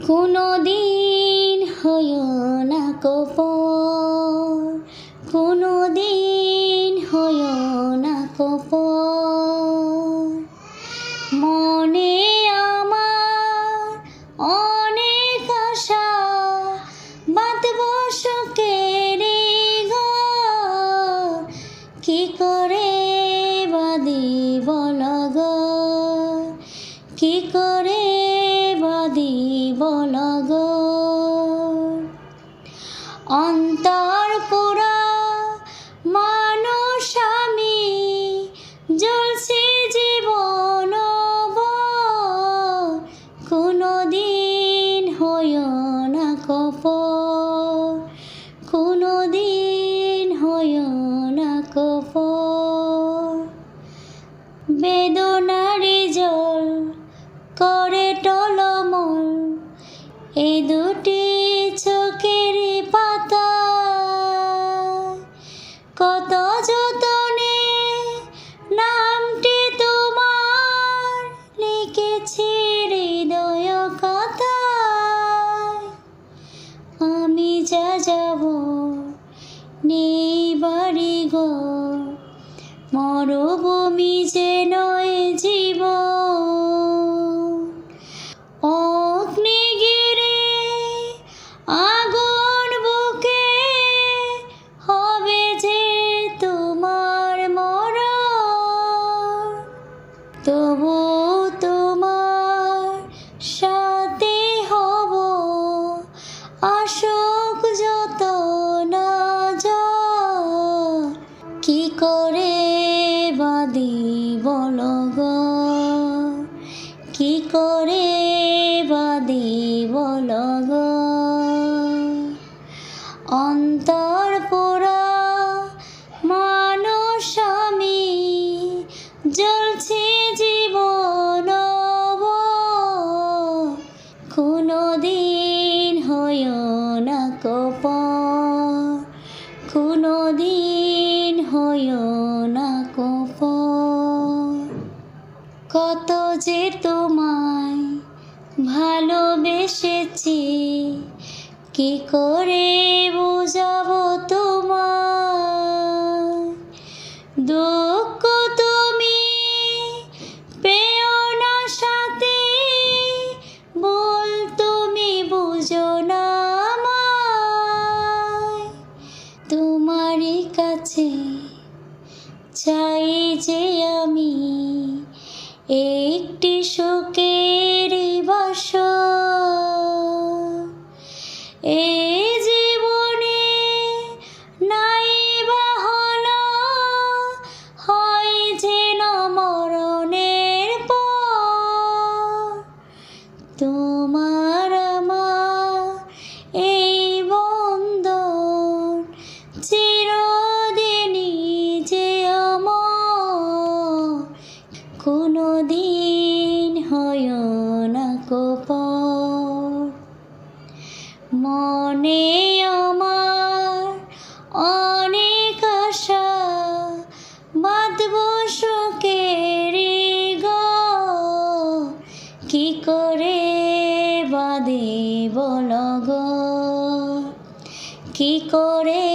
কোনোদিন হইও না কপর, কোনোদিন হইও না কপর। মনে আমার অনেক আশা, বাঁধব সুখের ঘর। কি করে বাঁধিব লগর, কি করে বাঁধিব লগর। অন্তর পোড়া মানুষ আমি, জ্বলছে জীবন ভর। কোনোদিন হইও না কপর, কোনোদিন হইও না কপর। বেদনারি জল করে টলমল এই দুটি চোখের পাতা। কত যতনে নামটি তোমার লিখেছি হৃদয় কথায়। আমি যা যাব নেই বাড়ি ঘর, মরুভূমি যে নয় জীবন। অগ্নিগিরে আগুন বুকে হবে যে তোমার মরণ। তবু তোমার সাথে হব, আসুক যত না ঝড়। কি করে বাঁধিব লগর, কি করে বাঁধিব লগর। অন্তর পোড়া মানুষ আমি, জ্বলছে জীবন ভর। কোনোদিন হইও না কপর, কোনোদিন হইও না কপর। কত যে তোমায় ভালোবেসেছি, কি করে বোঝাবো তোমায়। দুঃখ তুমি পেও না সাথে, ভুল তুমি বুঝো না আমায়। তোমারই কাছে চাই যে আমি একটি সুখের বাসর। এই জীবনে নাই বা হলো, হয় যেন মরণের পর। তোমার আমার এই বন্ধন চিরদিনই যে অমর। কোনোদিন হইও না কপর। মনে আমার অনেক আশা, বাঁধব সুখের ঘর। কি করে বাঁধিব লগর, কি করে